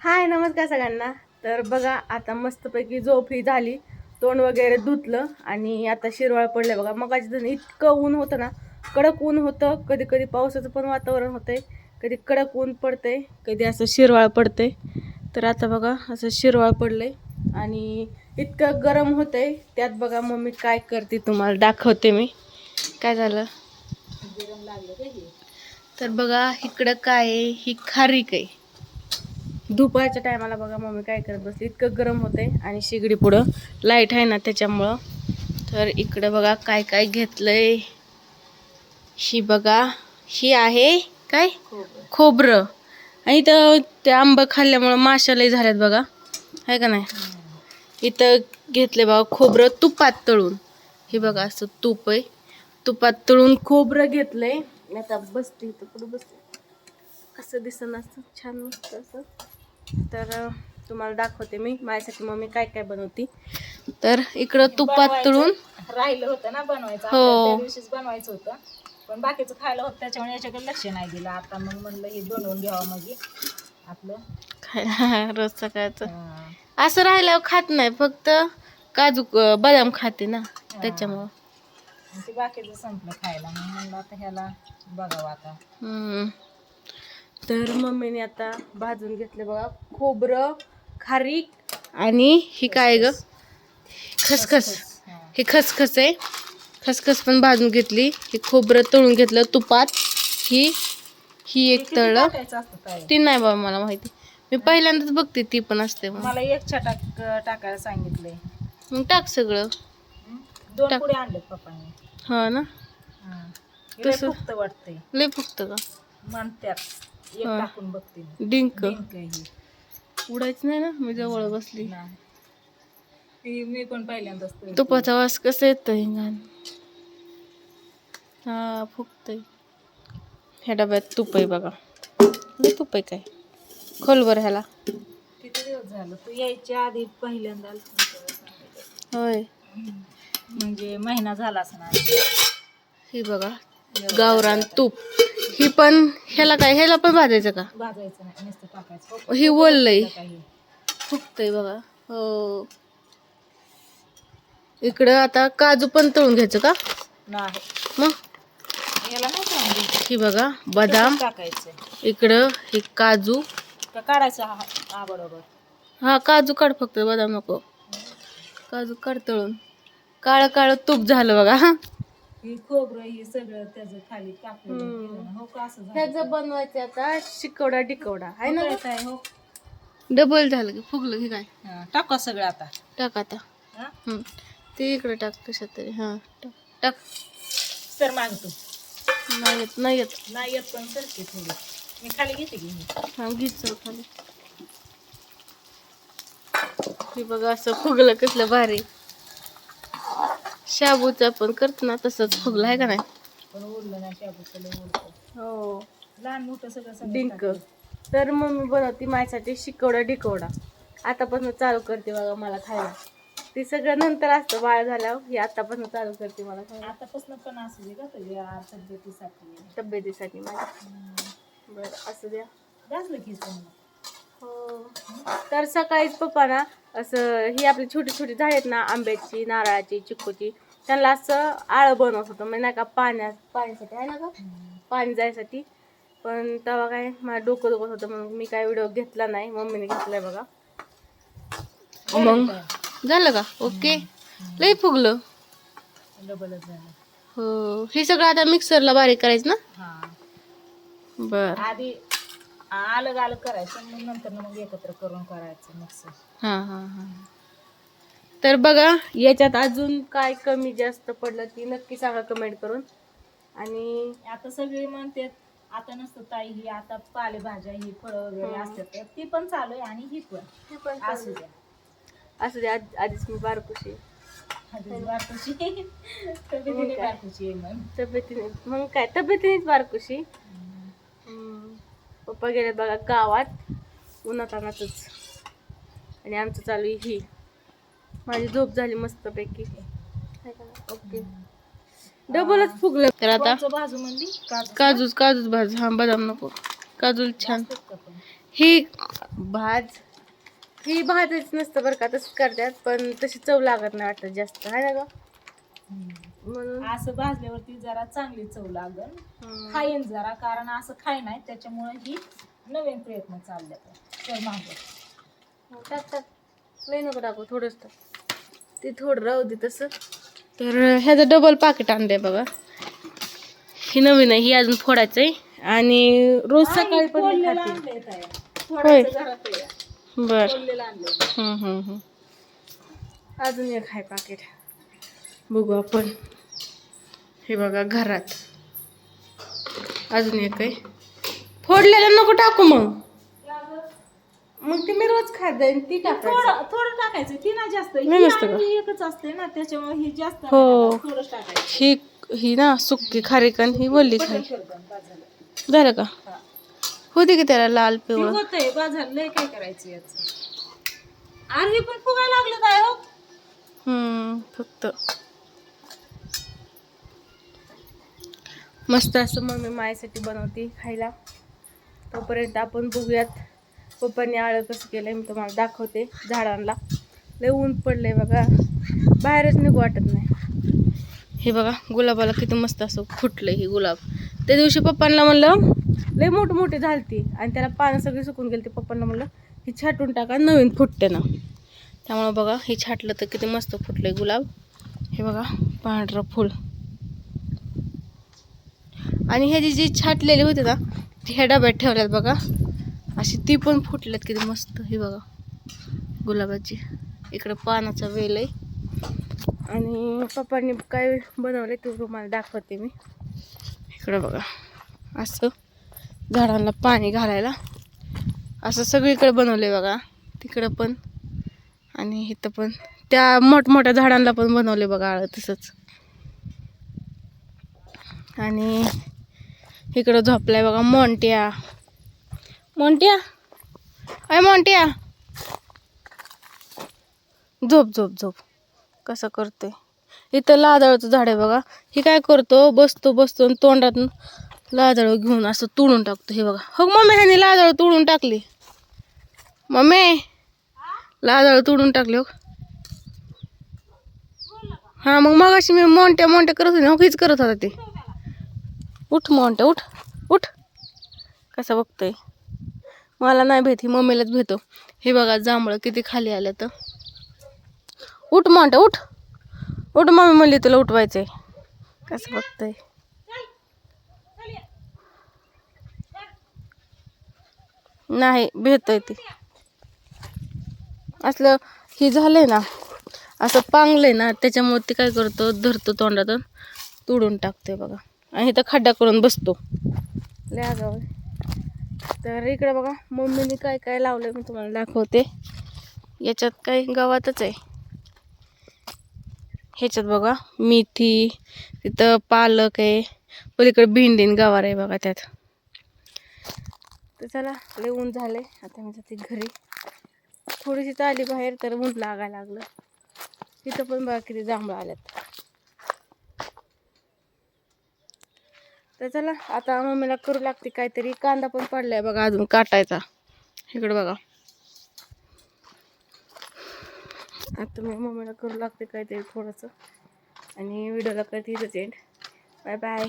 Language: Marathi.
हाय नमस्कार सगळ्यांना. तर बघा आता मस्तपैकी झोप ही झाली, तोंड वगैरे धुतलं आणि आता शिरवाळ पडले बघा. मग इतकं ऊन होतं ना, कडक ऊन होतं. कधी कधी पावसाचं पण वातावरण होतंय, कधी कडक ऊन पडतंय, कधी असं शिरवाळ पडतंय. तर आता बघा असं शिरवाळ पडलंय आणि इतकं गरम होतंय. त्यात बघा मम्मी काय करते तुम्हाला दाखवते मी. काय झालं तर बघा इकडं काय आहे, ही खारीक आहे. दुपारच्या टायमाला बघा मम्मी काय करत बसली, इतकं गरम होतंय आणि शिगडी पुढं लाईट आहे ना त्याच्यामुळं. तर इकडं बघा काय काय घेतलंय. ही बघा ही आहे काय खोबरं. आणि इथं ते आंबा खाल्ल्यामुळं माशा लय झाल्यात बघा, आहे का नाही. इथं घेतले बघा खोबरं तुपात तळून. हे बघा असं तूप आहे, तुपात तळून खोबरं घेतलंय. आता बसते इथं, पुढं बसते, असं दिसणं असं छान मस्त असं. तर तुम्हाला दाखवते मी माझ्यासाठी मम्मी काय काय बनवती. तर इकडं तुपात तळून राहिलं होतं ना बनवायचं, हो त्या दिवशीच बनवायचं होतं, पण बाकीचं खायला होतं त्याच्यामुळे याच्याकडे लक्ष नाही दिलं. आता मग म्हणलं हे बनवून घ्यावं मग आपलं खायला रोज सकाळचं. असं राहिल्यावर खात नाही, फक्त काजू बदाम खाते ना त्याच्यामुळं. ते बाकीचं संपलं खायला, मग म्हणलं आता ह्याला बघावं आता. तर मम्मीने आता भाजून घेतले बघा खोबरं, खारीक आणि ही काय ग खसखस. ही खसखस आहे, खसखस पण भाजून घेतली. ही खोबरं तळून घेतलं तुपात. ही ही एक तळलं, ती नाही बाबा मला माहिती, मी पहिल्यांदाच बघते. ती पण असते मला एक छटाक टाकायला सांगितलंय. मग टाक सगळं. 2 पुढे आणलेत पप्पांनी. हा ना, तसं फुक्त वाटतंय, लय फुक्त का म्हणत्यात. एक टाकून बघते डिंक ही उडायचं नाही ना, मी जवळ बसली. मी पण पहिल्यांदाच. तुपाचा वास कसा येतोय घाण. हा फुकतय. ह्या डब्यात तूप आहे बघा, लय तूप आहे. काय खोलवर ह्याला किती दिवस झालं तू यायच्या आधी पहिल्यांदा होय, म्हणजे महिना झालाच ना. ही बघा गावरान तूप. ही पण ह्याला काय, ह्याला पण भाजायचं का? भाजायचं नाही, नुसतं टाकायचं. ही ओललंय फुकतय बघा. हो, इकडं आता काजू पण तळून घ्यायचं का? नाही, मग याला नाही टाकायचं. ही बघा बदाम टाकायचं. इकडं, हे काजू काढायचं हा बरोबर. हा काजू काढ, फक्त बदाम नको. काजू काढ तळून. काळं काळं तूप झालं बघा. ही खोबरं ही सगळं त्याचं खाली कापलेलं हो का असं ह्याचं बनवायचं आता शिकवडा डिकवडा आहे ना. काय हो डबल झालं की फुगलं की काय. टाका सगळं आता. टाक आता. ते इकडे टाक कशात तरी. हा टाक टाक. सर मागतो. नाही येत नाही येत नाही येत, पण सरते थोडी. मी खाली घेते की. हा घे चल खाली. हे बघा असं फुगलं कसलं भारी. शाबूचा पण करतो ना तसंच फुगलं आहे का नाही. पण उरलं नाही शाबूचं, लय उरतं. हो, लहान मोठं सगळं डिंक. तर मम्मी बनवती माझ्यासाठी शिकवडा डिकवडा. आतापासून चालू करते बघा मला खायला. ते सगळं नंतर असतं बाळ झाल्यावर, हे आतापासून चालू करते मला खायला. आतापासून पण असू दे का तुझ्या तब्येतीसाठी माझ्या. बरं असू द्या. घासलं की हो. तर सकाळीच पप्पा ना असं ही आपली छोटी छोटी झाड आहेत ना, आंब्याची, नारळाची, चिक्कूची, त्यांना असं आळं बनवत होतं. म्हणजे नाही का पाण्यासाठी आहे ना का, पाणी जायसाठी. पण तेव्हा काय माझं डोकं दुखत होतं, म्हणून मी काय व्हिडिओ घेतला नाही. मम्मीने घेतलाय बघा. मग झालं का ओके. लई फुगलं. डबलच झालं. हो, हे सगळं आता मिक्सरला बारीक करायचं ना. बर, आधी अलग अलग करायचं, मग नंतर मग एकत्र करून करायचं मिक्स. हा हा हा. तर बघा याच्यात अजून काय कमी जास्त पडलं ती नक्की सांगा कमेंट करून. आणि आता सगळी म्हणते आता नसतं ताई, ही आता पालेभाज्या ही फळं वगैरे असतात, ती पण चालू आहे. आणि ही पण असू द्या. असू द्या. आधीच मी बारकुशी. तब्येतीने मग काय, तब्येतीनेच बारकुशी. पप्पा गेले बघा गावात उन्हातानातच. आणि आमचं चालू आहे ही. माझी झोप झाली मस्तपैकी. ओके, डबलच फुगलं. तर आता बाजू म्हणली काजूच भाज. हा बदाम नको, काजू छान. ही ही भाजच नसतं बरं का, तसंच करतात पण तशी चव लागत नाही वाटत जास्त, आहे ना ग? म्हणून असं भाजल्यावरती जरा चांगली चव लागल, हम्म. खाईन जरा, कारण असं खाय नाही त्याच्यामुळे ही नवीन प्रयत्न चालले तर मागे. टाक टाक, लई नको टाकू, थोडंच टाक, ते थोडं राहू दे तसं. तर ह्याचं डबल पाकिट आणलंय बघा, ही नवीन आहे, ही अजून फोडायचं आहे. आणि रोज सकाळी पण मी खाते. होय बर. अजून एक आहे पाकिट, बघू आपण. हे बघा घरात अजून एक आहे, फोडलेलं नको टाकू, मग ती मी रोज खात जाईन, ती टाकायचं. थोडं टाकायचं, ती ना जास्त, नाही नसतं का? ही एकच असते ना त्याच्यामुळे ही जास्त हो. नाही टाकायचं, थोडंच टाकायचं. ही ना सुक्की खारीकण, ही वल्ली खारी. झालं. झालं का? होती की त्याला लाल ती पिवळं. होतंय बाजार, लय काय करायचं याचं. आणि पण फुगायला लागलं काय हो? फक्त मस्त असं मम्मी माझ्यासाठी बनवते खायला. तोपर्यंत आपण बघूयात पप्पांनी आळं कसं केलंय, मी तुम्हाला दाखवते. झाडांना लय ऊन पडलंय बघा, बाहेरच निघू वाटत नाही. हे बघा गुलाबाला किती मस्त असं फुटलंय हे गुलाब. त्या दिवशी पप्पांना म्हणलं लय मोठे झालती आणि त्याला पानं सगळी सुकून गेली, ते पप्पांना म्हणलं ही छाटून टाका, नवीन फुटते ना. त्यामुळं बघा हे छाटलं तर किती मस्त फुटलंय गुलाब. हे बघा पांढरं फुल. आणि ह्याची जी छाटलेली होती ना ती ह्या डब्यात ठेवल्यात बघा, अशी ती पण फुटल्यात किती मस्त. हे बघा गुलाबाची, इकडं पानाचा वेल आहे. आणि पप्पांनी काय बनवलंय ते तुम्हाला दाखवते मी. इकडं बघा असं झाडांना पाणी घालायला असं सगळीकडे बनवलंय बघा, तिकडं पण आणि इथं पण. त्या मोठमोठ्या झाडांना पण बनवले बघा आळं तसंच. आणि इकडं झोपलाय बघा मोंट्या. अय मोंट्या, झोप कसं करते. इथं लाजाळूचं झाड आहे बघा, हे काय करतो, बसतो आणि तोंडातून लाजाळू घेऊन असं तोडून टाकतो. हे बघा, हो मम्मी ह्याने लाजाळू तोडून टाकली, मम्मी लाजाळू तोडून टाकले हो. हा मग अशी मी मोंट्या करत होते ना, हीच करत होता ते. उठ मोंट्या उठ, कसा बघतोय. मला नाही भेट, ही मम्मीलाच भेटो. हे बघा जांभळं किती खाली आलं तर. उठ मोंट्या उठ, मम्मी म्हणली तुला उठवायचंय. कसं बघतोय. नाही भेटतोय ती. असलं ही झालंय ना, असं पांगलंय ना, त्याच्यामुळे ते काय करतो, धरतो तोंडातून तोडून टाकतोय बघा. आणि इथं खड्डा करून बसतो, लय आगाऊ आहे. तर इकडे बघा मम्मीने काय काय लावलंय मी तुम्हाला दाखवते. याच्यात काय गावातच आहे. ह्याच्यात बघा मेथी, तिथं पालक आहे, पलीकडे भेंडी गवार आहे बघा त्यात. तर चला लय ऊन झालंय, आता मी जाते घरी. थोडीशी चालली बाहेर तर ऊन लागायला लागलं. तिथं पण बघा किती जांभळं आल्यात. तर चला आता मम्मीला करू लागते काहीतरी. कांदा पण पडलाय बघा अजून काटायचा, इकडे बघा. आता मी मम्मीला करू लागते काहीतरी थोडंसं, आणि व्हिडिओला करते इथंच एंड. Bye bye.